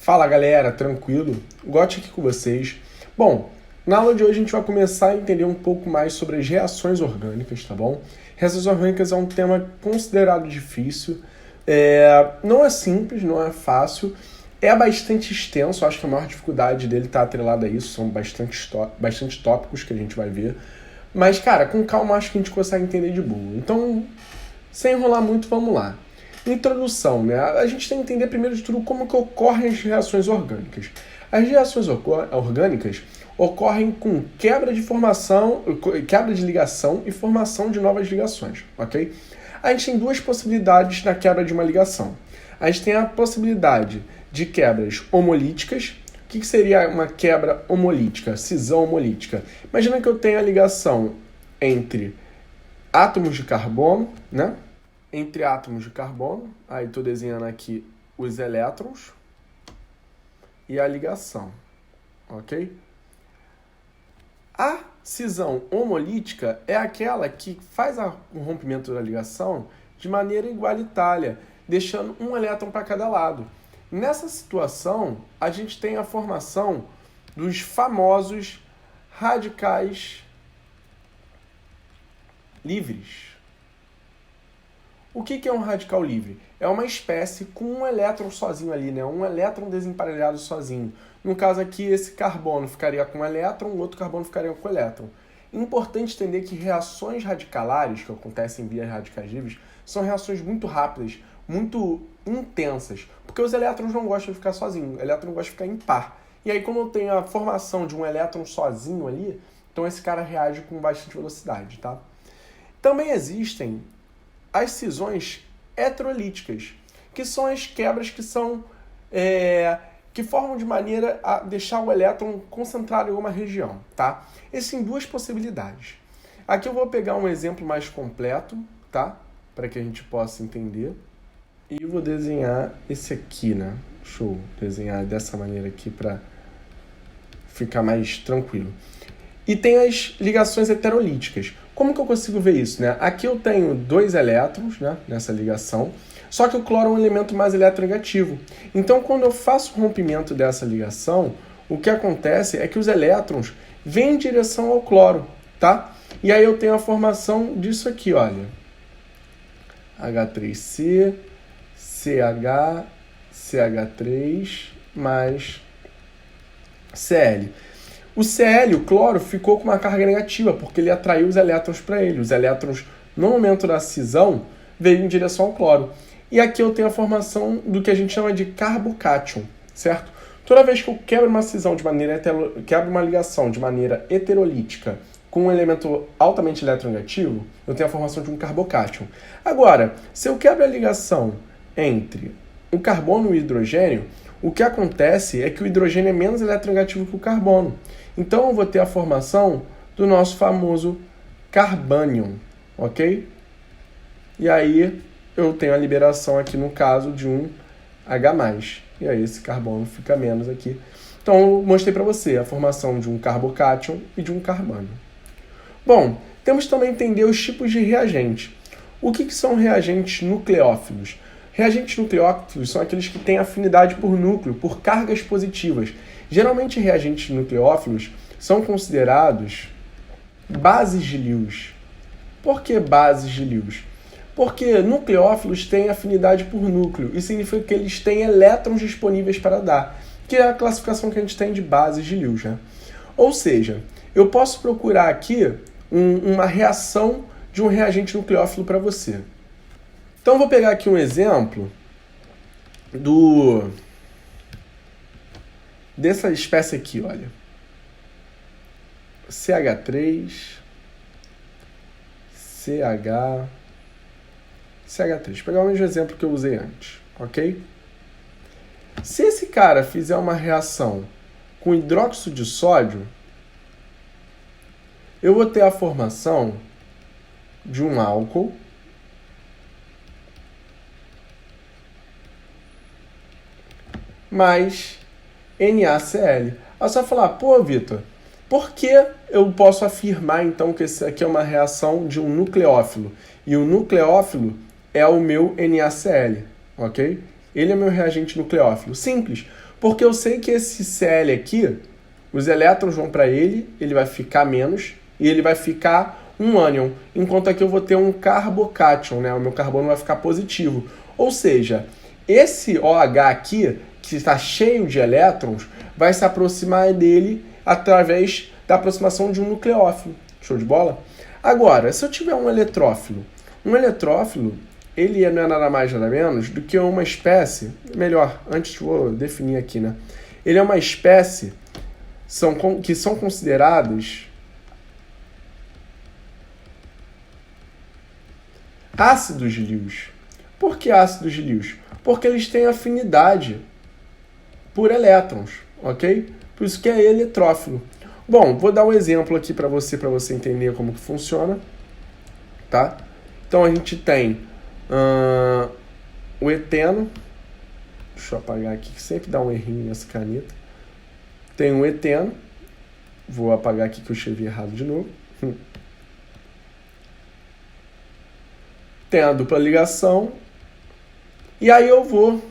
Fala galera, tranquilo? Gotti aqui com vocês. Bom, na aula de hoje a gente vai começar a entender um pouco mais sobre as reações orgânicas, tá bom? Reações orgânicas é um tema considerado difícil, não é simples, não é fácil, é bastante extenso, acho que a maior dificuldade dele está atrelada a isso, são bastante tópicos que a gente vai ver. Mas, cara, com calma acho que a gente consegue entender de boa. Então, sem enrolar muito, vamos lá. Introdução, né? A gente tem que entender primeiro de tudo como que ocorrem as reações orgânicas. As reações orgânicas ocorrem com quebra de ligação e formação de novas ligações, ok? A gente tem duas possibilidades na quebra de uma ligação. A gente tem a possibilidade de quebras homolíticas. O que seria uma quebra homolítica? Cisão homolítica. Imagina que eu tenho a ligação entre átomos de carbono, né? Entre átomos de carbono, aí estou desenhando aqui os elétrons e a ligação, ok? A cisão homolítica é aquela que faz o rompimento da ligação de maneira igualitária, deixando um elétron para cada lado. Nessa situação, a gente tem a formação dos famosos radicais livres. O que é um radical livre? É uma espécie com um elétron sozinho ali, né? Um elétron desemparelhado sozinho. No caso aqui, esse carbono ficaria com um elétron, o outro carbono ficaria com um elétron. Importante entender que reações radicalares, que acontecem via radicais livres, são reações muito rápidas, muito intensas, porque os elétrons não gostam de ficar sozinhos, o elétron gosta de ficar em par. E aí, como eu tenho a formação de um elétron sozinho ali, então esse cara reage com bastante velocidade, tá? Também existem as cisões heterolíticas, que são as quebras que formam de maneira a deixar o elétron concentrado em alguma região, tá? Existem duas possibilidades. Aqui eu vou pegar um exemplo mais completo, tá? Para que a gente possa entender. E eu vou desenhar esse aqui, né? Deixa eu desenhar dessa maneira aqui para ficar mais tranquilo. E tem as ligações heterolíticas. Como que eu consigo ver isso, né? Aqui eu tenho dois elétrons, né, nessa ligação, só que o cloro é um elemento mais eletronegativo. Então, quando eu faço o rompimento dessa ligação, o que acontece é que os elétrons vêm em direção ao cloro, tá? E aí eu tenho a formação disso aqui, olha. H3C, CH, CH3, mais Cl. O Cl, o cloro, ficou com uma carga negativa, porque ele atraiu os elétrons para ele. Os elétrons, no momento da cisão, veio em direção ao cloro. E aqui eu tenho a formação do que a gente chama de carbocátion, certo? Toda vez que eu quebro uma ligação de maneira heterolítica com um elemento altamente eletronegativo, eu tenho a formação de um carbocátion. Agora, se eu quebro a ligação entre o carbono e o hidrogênio, o que acontece é que o hidrogênio é menos eletronegativo que o carbono. Então eu vou ter a formação do nosso famoso carbânion, ok? E aí eu tenho a liberação aqui no caso de um H+. E aí esse carbono fica menos aqui. Então eu mostrei para você a formação de um carbocátion e de um carbânion. Bom, temos também que entender os tipos de reagente. O que são reagentes nucleófilos? Reagentes nucleófilos são aqueles que têm afinidade por núcleo, por cargas positivas. Geralmente, reagentes nucleófilos são considerados bases de Lewis. Por que bases de Lewis? Porque nucleófilos têm afinidade por núcleo. Isso significa que eles têm elétrons disponíveis para dar, que é a classificação que a gente tem de bases de Lewis, né? Ou seja, eu posso procurar aqui uma reação de um reagente nucleófilo para você. Então, vou pegar aqui um exemplo dessa espécie aqui, olha. CH3, CH, CH3. Vou pegar o mesmo exemplo que eu usei antes, ok? Se esse cara fizer uma reação com hidróxido de sódio, eu vou ter a formação de um álcool mais NaCl. Aí você vai falar, pô, Vitor, por que eu posso afirmar, então, que esse aqui é uma reação de um nucleófilo? E o nucleófilo é o meu NaCl, ok? Ele é meu reagente nucleófilo. Simples, porque eu sei que esse Cl aqui, os elétrons vão para ele, ele vai ficar menos, e ele vai ficar um ânion, enquanto aqui eu vou ter um carbocátion, né? O meu carbono vai ficar positivo. Ou seja, esse OH aqui, que está cheio de elétrons, vai se aproximar dele através da aproximação de um nucleófilo. Show de bola? Agora, se eu tiver um eletrófilo, ele não é nada mais nada menos do que uma espécie, melhor, antes vou definir aqui, né? Ele é uma espécie que são considerados ácidos Lewis. Por que ácidos Lewis? Porque eles têm afinidade por elétrons, ok? Por isso que é eletrófilo. Bom, vou dar um exemplo aqui para você entender como que funciona, tá? Então a gente tem o eteno, deixa eu apagar aqui, que sempre dá um errinho nessa caneta. Tem o eteno, vou apagar aqui que eu escrevi errado de novo. Tem a dupla ligação, e aí eu vou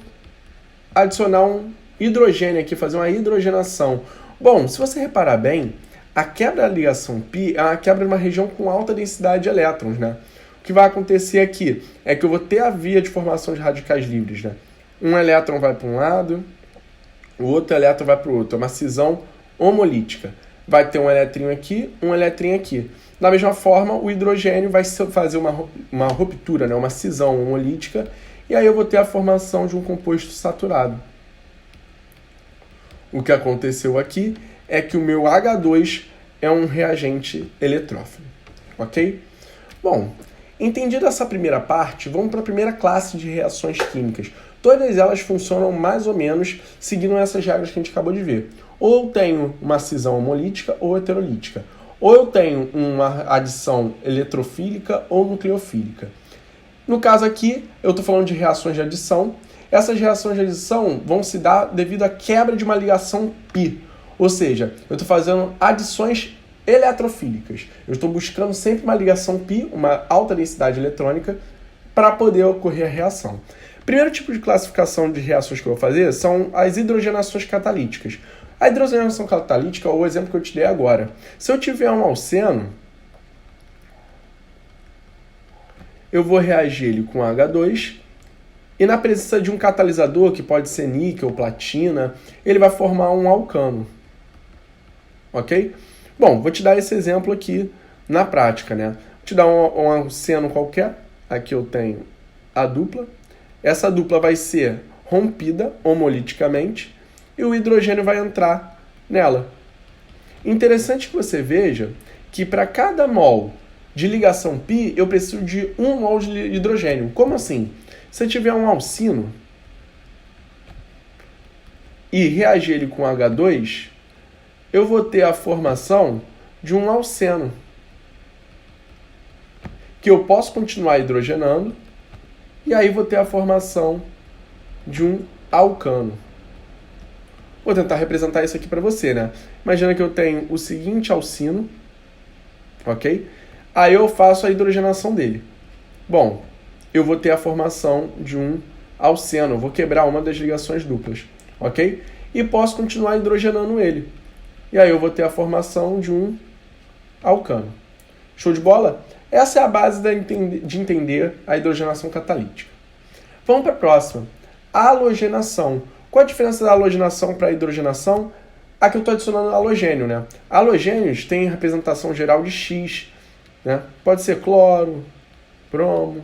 adicionar um hidrogênio aqui, fazer uma hidrogenação. Bom, se você reparar bem, a quebra da ligação π é uma quebra de uma região com alta densidade de elétrons, né? O que vai acontecer aqui é que eu vou ter a via de formação de radicais livres, né? Um elétron vai para um lado, o outro elétron vai para o outro. É uma cisão homolítica. Vai ter um eletrinho aqui, um eletrinho aqui. Da mesma forma, o hidrogênio vai fazer uma ruptura, né? Uma cisão homolítica, e aí eu vou ter a formação de um composto saturado. O que aconteceu aqui é que o meu H2 é um reagente eletrófilo, ok? Bom, entendida essa primeira parte, vamos para a primeira classe de reações químicas. Todas elas funcionam mais ou menos seguindo essas regras que a gente acabou de ver. Ou eu tenho uma cisão homolítica ou heterolítica. Ou eu tenho uma adição eletrofílica ou nucleofílica. No caso aqui, eu estou falando de reações de adição. Essas reações de adição vão se dar devido à quebra de uma ligação π. Ou seja, eu estou fazendo adições eletrofílicas. Eu estou buscando sempre uma ligação π, uma alta densidade eletrônica, para poder ocorrer a reação. Primeiro tipo de classificação de reações que eu vou fazer são as hidrogenações catalíticas. A hidrogenação catalítica é o exemplo que eu te dei agora. Se eu tiver um alceno, eu vou reagir ele com H2, e na presença de um catalisador, que pode ser níquel, platina, ele vai formar um alcano. Ok? Bom, vou te dar esse exemplo aqui na prática, né? Vou te dar um alceno qualquer. Aqui eu tenho a dupla. Essa dupla vai ser rompida homoliticamente e o hidrogênio vai entrar nela. Interessante que você veja que para cada mol de ligação π, eu preciso de 1 mol de hidrogênio. Como assim? Se eu tiver um alcino e reagir ele com H2, eu vou ter a formação de um alceno, que eu posso continuar hidrogenando, e aí vou ter a formação de um alcano. Vou tentar representar isso aqui para você, né? Imagina que eu tenho o seguinte alcino, ok? Aí eu faço a hidrogenação dele. Bom, eu vou ter a formação de um alceno, eu vou quebrar uma das ligações duplas, ok? E posso continuar hidrogenando ele. E aí eu vou ter a formação de um alcano. Show de bola? Essa é a base de entender a hidrogenação catalítica. Vamos para a próxima. Halogenação. Qual a diferença da halogenação para a hidrogenação? Aqui eu estou adicionando halogênio, né? Halogênios têm representação geral de X, né? Pode ser cloro, bromo,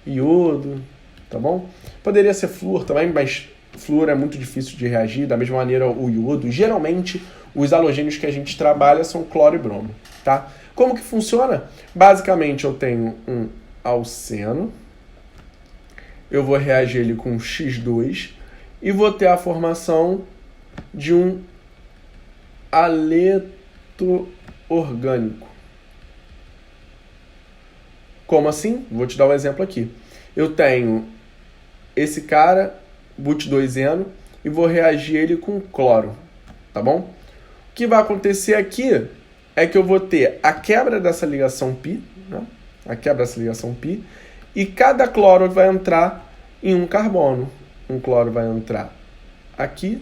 iodo, tá bom? Poderia ser flúor também, mas flúor é muito difícil de reagir. Da mesma maneira, o iodo. Geralmente, os halogênios que a gente trabalha são cloro e bromo, tá? Como que funciona? Basicamente, eu tenho um alceno, eu vou reagir ele com X2 e vou ter a formação de um aleto orgânico. Como assim? Vou te dar um exemplo aqui. Eu tenho esse cara, but2eno, e vou reagir ele com cloro, tá bom? O que vai acontecer aqui é que eu vou ter a quebra dessa ligação π, né? A quebra dessa ligação π, e cada cloro vai entrar em um carbono. um cloro vai entrar aqui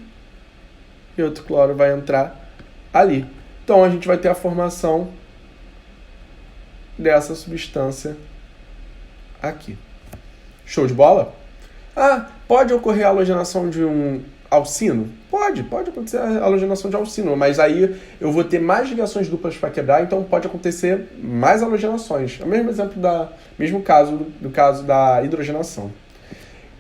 e outro cloro vai entrar ali. Então, a gente vai ter a formação dessa substância aqui. Show de bola? Ah, pode ocorrer a halogenação de um alcino? Pode acontecer a halogenação de alcino, mas aí eu vou ter mais ligações duplas para quebrar, então pode acontecer mais halogenações. É o mesmo exemplo mesmo caso do caso da hidrogenação.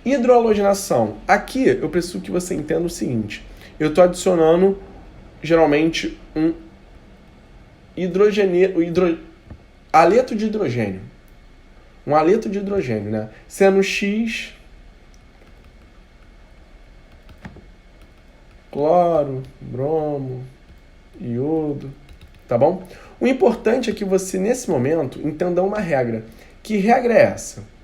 Hidrohalogenação. Aqui eu preciso que você entenda o seguinte: eu estou adicionando geralmente um aleto de hidrogênio. Um aleto de hidrogênio, né? Sendo X, cloro, bromo, iodo, tá bom? O importante é que você, nesse momento, entenda uma regra. Que regra é essa?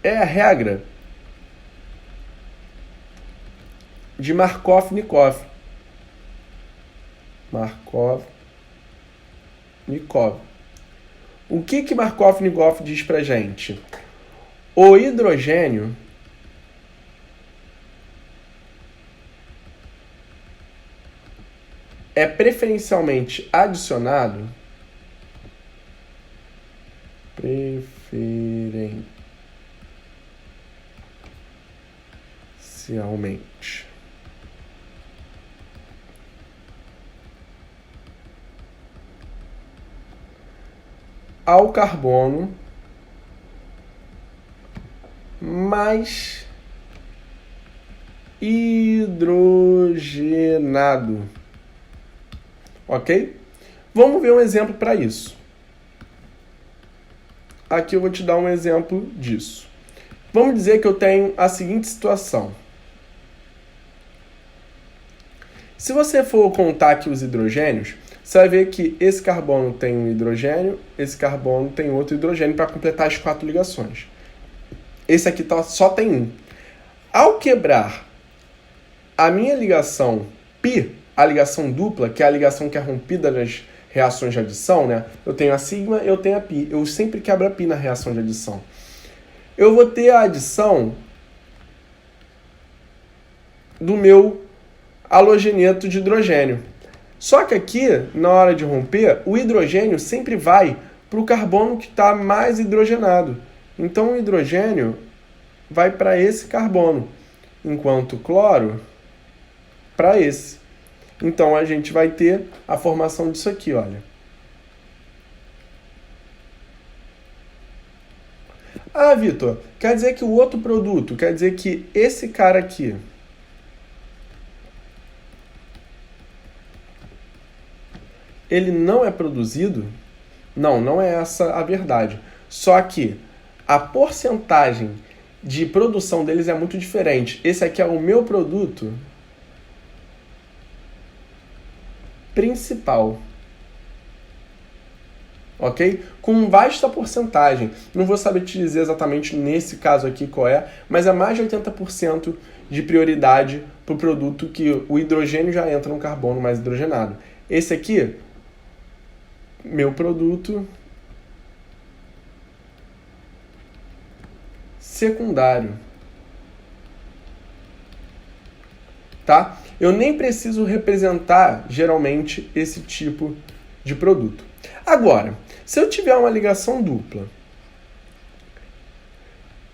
É a regra de Markov-Nikov. Markov-Nikov. O que Markov-Nikov diz pra gente? O hidrogênio é preferencialmente adicionado ao carbono mais hidrogenado. Ok? Vamos ver um exemplo para isso. Aqui eu vou te dar um exemplo disso. Vamos dizer que eu tenho a seguinte situação. Se você for contar aqui os hidrogênios, você vai ver que esse carbono tem um hidrogênio, esse carbono tem outro hidrogênio para completar as 4 ligações. Esse aqui só tem um. Ao quebrar a minha ligação π, a ligação dupla, que é a ligação que é rompida nas reações de adição, né? Eu tenho a sigma, eu tenho a π. Eu sempre quebro a π na reação de adição. Eu vou ter a adição do meu halogeneto de hidrogênio. Só que aqui, na hora de romper, o hidrogênio sempre vai para o carbono que está mais hidrogenado. Então, o hidrogênio vai para esse carbono, enquanto o cloro para esse. Então, a gente vai ter a formação disso aqui, olha. Ah, Vitor, quer dizer que o outro produto, quer dizer que esse cara aqui ele não é produzido? Não, não é essa a verdade. Só que a porcentagem de produção deles é muito diferente. Esse aqui é o meu produto principal. Ok? Com vasta porcentagem. Não vou saber te dizer exatamente nesse caso aqui qual é, mas é mais de 80% de prioridade para o produto que o hidrogênio já entra no carbono mais hidrogenado. Esse aqui, meu produto secundário. Tá? Eu nem preciso representar, geralmente, esse tipo de produto. Agora, se eu tiver uma ligação dupla,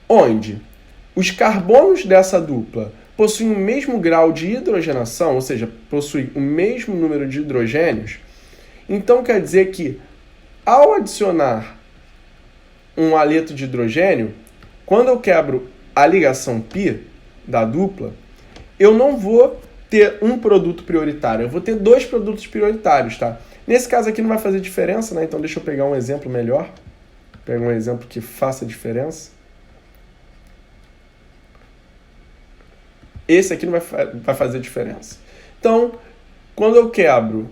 onde os carbonos dessa dupla possuem o mesmo grau de hidrogenação, ou seja, possuem o mesmo número de hidrogênios, então quer dizer que, ao adicionar um aleto de hidrogênio, quando eu quebro a ligação π da dupla, eu não vou ter um produto prioritário, eu vou ter 2 produtos prioritários, tá? Nesse caso aqui não vai fazer diferença, né? Então deixa eu pegar um exemplo melhor. Pegar um exemplo que faça diferença. Esse aqui não vai fazer diferença. Então, quando eu quebro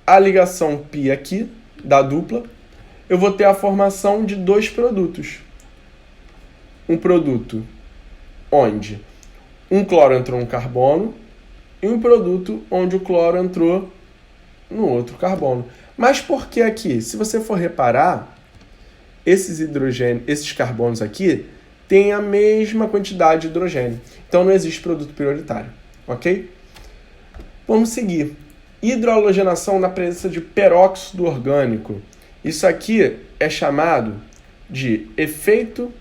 a ligação π aqui, da dupla, eu vou ter a formação de 2 produtos. Um produto onde um cloro entrou no carbono e um produto onde o cloro entrou no outro carbono. Mas por que aqui? Se você for reparar, esses carbonos aqui têm a mesma quantidade de hidrogênio. Então não existe produto prioritário, ok? Vamos seguir. Hidroalogenação na presença de peróxido orgânico. Isso aqui é chamado de efeito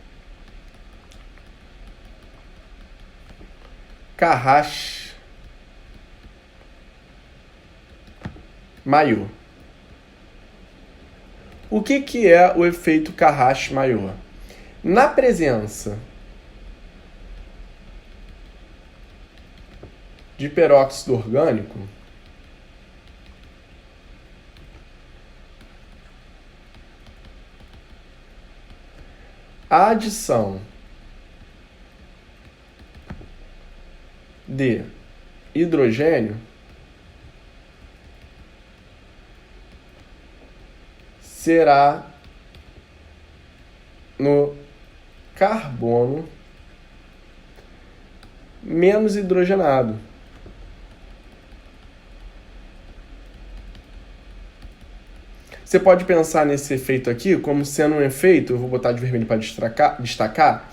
Carrasche-Maillot. O que é o efeito Carrasche-Maillot? Na presença de peróxido orgânico, a adição de hidrogênio será no carbono menos hidrogenado. Você pode pensar nesse efeito aqui como sendo um efeito, eu vou botar de vermelho para destacar,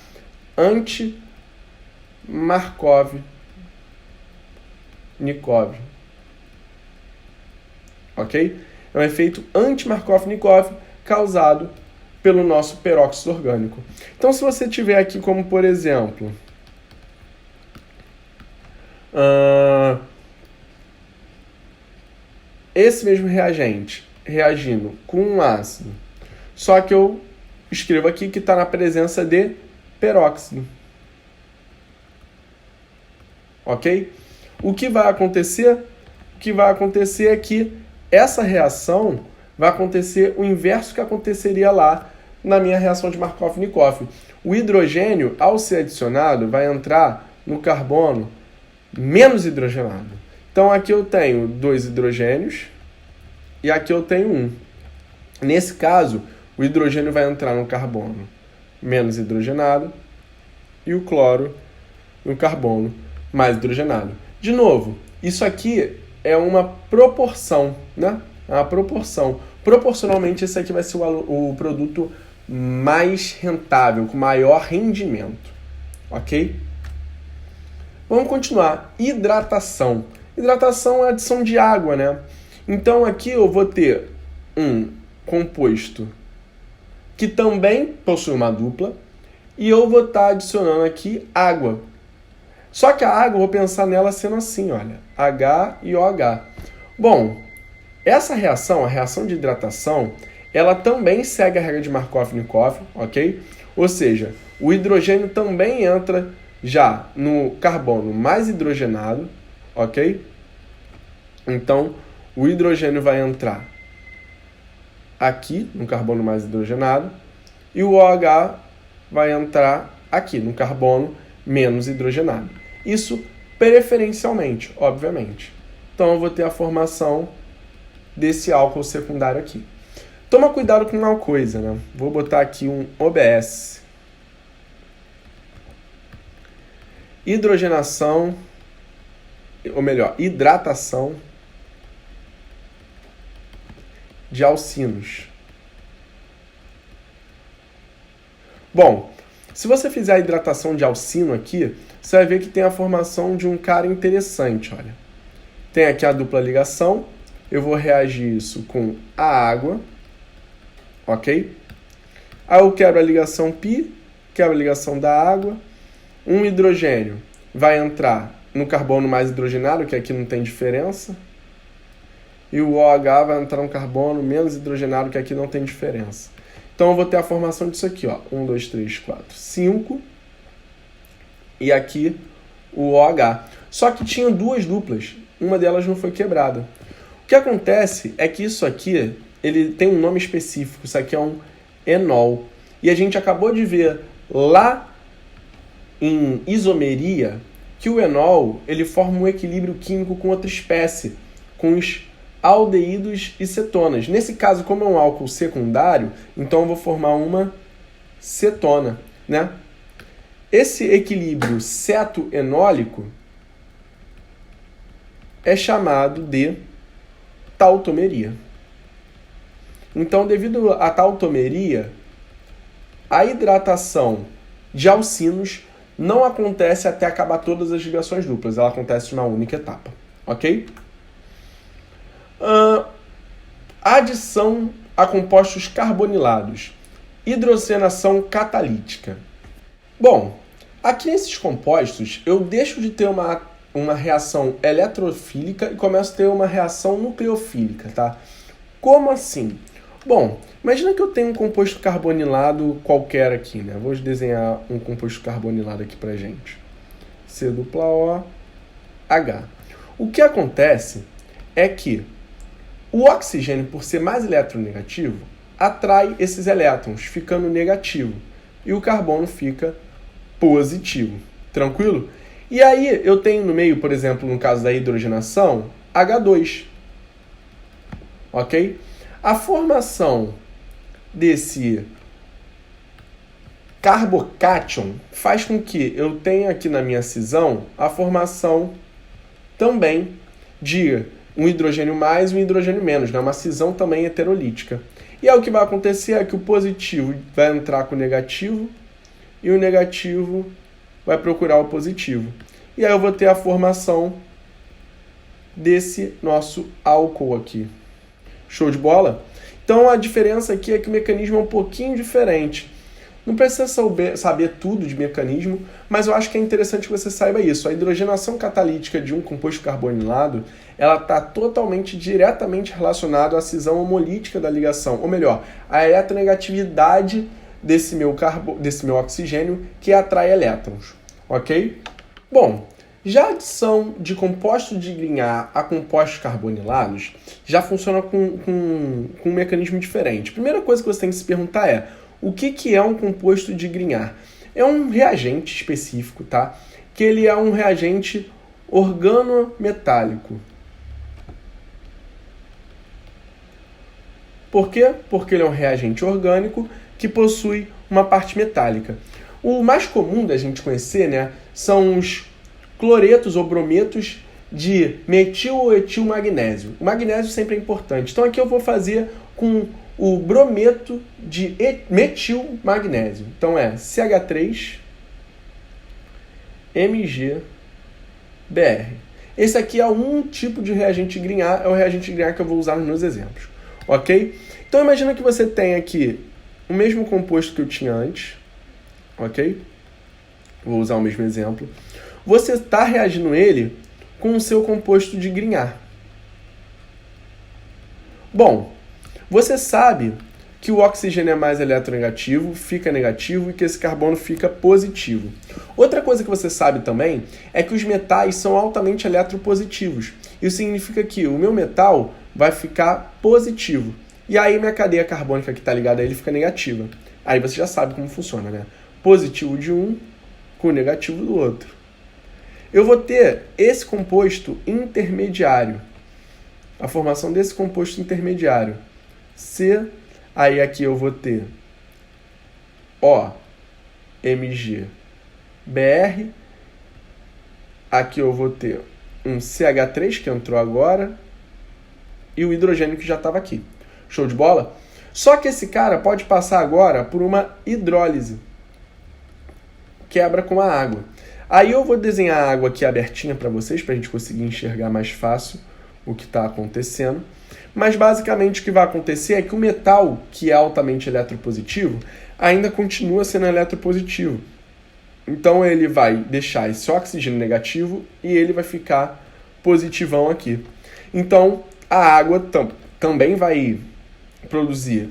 anti-Markov-Nikov. Ok? É um efeito anti-Markov-Nikov causado pelo nosso peróxido orgânico. Então, se você tiver aqui como, por exemplo, esse mesmo reagente reagindo com um ácido, só que eu escrevo aqui que está na presença de peróxido. Ok? O que vai acontecer? O que vai acontecer é que essa reação vai acontecer o inverso que aconteceria lá na minha reação de Markov-Nikov. O hidrogênio, ao ser adicionado, vai entrar no carbono menos hidrogenado. Então aqui eu tenho 2 hidrogênios e aqui eu tenho 1. Nesse caso, o hidrogênio vai entrar no carbono menos hidrogenado e o cloro no carbono mais hidrogenado. De novo, isso aqui é uma proporção, né? É uma proporção. Proporcionalmente, esse aqui vai ser o produto mais rentável, com maior rendimento. Ok? Vamos continuar. Hidratação. Hidratação é a adição de água, né? Então, aqui eu vou ter um composto que também possui uma dupla e eu vou estar adicionando aqui água. Só que a água, eu vou pensar nela sendo assim, olha, H e OH. Bom, essa reação, a reação de hidratação, ela também segue a regra de Markov-Nikov, ok? Ou seja, o hidrogênio também entra já no carbono mais hidrogenado, ok? Então, o hidrogênio vai entrar aqui, no carbono mais hidrogenado, e o OH vai entrar aqui, no carbono menos hidrogenado. Isso preferencialmente, obviamente. Então, eu vou ter a formação desse álcool secundário aqui. Toma cuidado com uma coisa, né? Vou botar aqui um OBS. Hidrogenação, ou melhor, hidratação de alcinos. Bom, se você fizer a hidratação de alcino aqui, você vai ver que tem a formação de um cara interessante, olha. Tem aqui a dupla ligação, eu vou reagir isso com a água, ok? Aí eu quebro a ligação π, quebro a ligação da água, um hidrogênio vai entrar no carbono mais hidrogenado, que aqui não tem diferença, e o OH vai entrar no carbono menos hidrogenado, que aqui não tem diferença. Então eu vou ter a formação disso aqui, ó. 1, 2, 3, 4, 5. E aqui o OH. Só que tinha 2 duplas. Uma delas não foi quebrada. O que acontece é que isso aqui, ele tem um nome específico. Isso aqui é um enol. E a gente acabou de ver lá em isomeria que o enol, ele forma um equilíbrio químico com outra espécie, com os aldeídos e cetonas. Nesse caso, como é um álcool secundário, então eu vou formar uma cetona, né? Esse equilíbrio ceto-enólico é chamado de tautomeria. Então, devido à tautomeria, a hidratação de alcinos não acontece até acabar todas as ligações duplas, ela acontece numa única etapa, ok? Adição a compostos carbonilados, hidrogenação catalítica. Bom, aqui nesses compostos eu deixo de ter uma reação eletrofílica e começo a ter uma reação nucleofílica, tá? Como assim? Bom, imagina que eu tenho um composto carbonilado qualquer aqui, né? Vou desenhar um composto carbonilado aqui pra gente. C-O-H. O que acontece é que o oxigênio, por ser mais eletronegativo, atrai esses elétrons, ficando negativo. E o carbono fica positivo. Tranquilo? E aí eu tenho no meio, por exemplo, no caso da hidrogenação, H2. Ok? A formação desse carbocátion faz com que eu tenha aqui na minha cisão a formação também de um hidrogênio mais e um hidrogênio menos, né? Uma cisão também heterolítica. E aí o que vai acontecer é que o positivo vai entrar com o negativo e o negativo vai procurar o positivo. E aí eu vou ter a formação desse nosso álcool aqui. Show de bola? Então a diferença aqui é que o mecanismo é um pouquinho diferente. Não precisa saber tudo de mecanismo, mas eu acho que é interessante que você saiba isso. A hidrogenação catalítica de um composto carbonilado, ela está diretamente relacionada à cisão homolítica da ligação, ou melhor, a eletronegatividade desse meu oxigênio que atrai elétrons, ok? Bom, já a adição de composto de Grignard a compostos carbonilados já funciona com um mecanismo diferente. A primeira coisa que você tem que se perguntar é: o que é um composto de Grignard? É um reagente específico, tá? Que ele é um reagente organometálico. Por quê? Porque ele é um reagente orgânico que possui uma parte metálica. O mais comum da gente conhecer, né, são os cloretos ou brometos de metil ou etil magnésio. O magnésio sempre é importante. Então aqui eu vou fazer com o brometo de metil magnésio. Então é CH3 MgBr. Esse aqui é um tipo de reagente Grignard, é o reagente Grignard que eu vou usar nos meus exemplos. Ok? Então imagina que você tem aqui o mesmo composto que eu tinha antes. Ok? Vou usar o mesmo exemplo. Você está reagindo ele com o seu composto de Grignard. Bom, você sabe que o oxigênio é mais eletronegativo, fica negativo, e que esse carbono fica positivo. Outra coisa que você sabe também é que os metais são altamente eletropositivos. Isso significa que o meu metal vai ficar positivo. E aí minha cadeia carbônica que está ligada a ele fica negativa. Aí você já sabe como funciona, né? Positivo de um com negativo do outro. Eu vou ter esse composto intermediário. A formação desse composto intermediário. Aí aqui eu vou ter OMgBr. Aqui eu vou ter um CH3 que entrou agora. E o hidrogênio que já estava aqui. Show de bola? Só que esse cara pode passar agora por uma hidrólise. Quebra com a água. Aí eu vou desenhar a água aqui abertinha para vocês, para a gente conseguir enxergar mais fácil o que está acontecendo. Mas basicamente o que vai acontecer é que o metal, que é altamente eletropositivo, ainda continua sendo eletropositivo. Então ele vai deixar esse oxigênio negativo e ele vai ficar positivão aqui. Então a água também vai produzir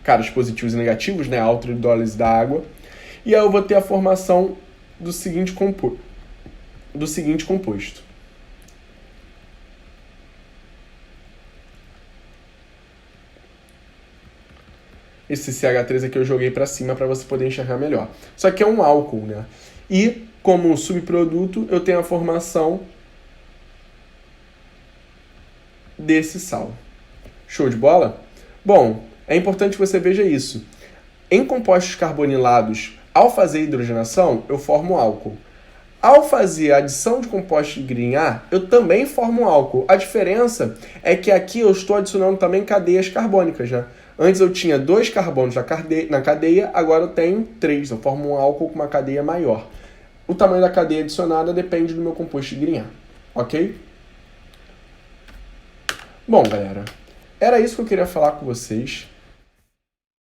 caras positivos e negativos, né? A autohidrólise da água. E aí eu vou ter a formação do seguinte composto. Esse CH3 aqui eu joguei para cima para você poder enxergar melhor. Só que é um álcool, né? E como subproduto eu tenho a formação desse sal. Show de bola? Bom, é importante que você veja isso. Em compostos carbonilados, ao fazer hidrogenação, eu formo álcool. Ao fazer a adição de compostos de Grignard, eu também formo álcool. A diferença é que aqui eu estou adicionando também cadeias carbônicas, né? Antes eu tinha 2 carbonos na cadeia, agora eu tenho 3. Eu formo um álcool com uma cadeia maior. O tamanho da cadeia adicionada depende do meu composto de Grignard, ok? Bom, galera, era isso que eu queria falar com vocês.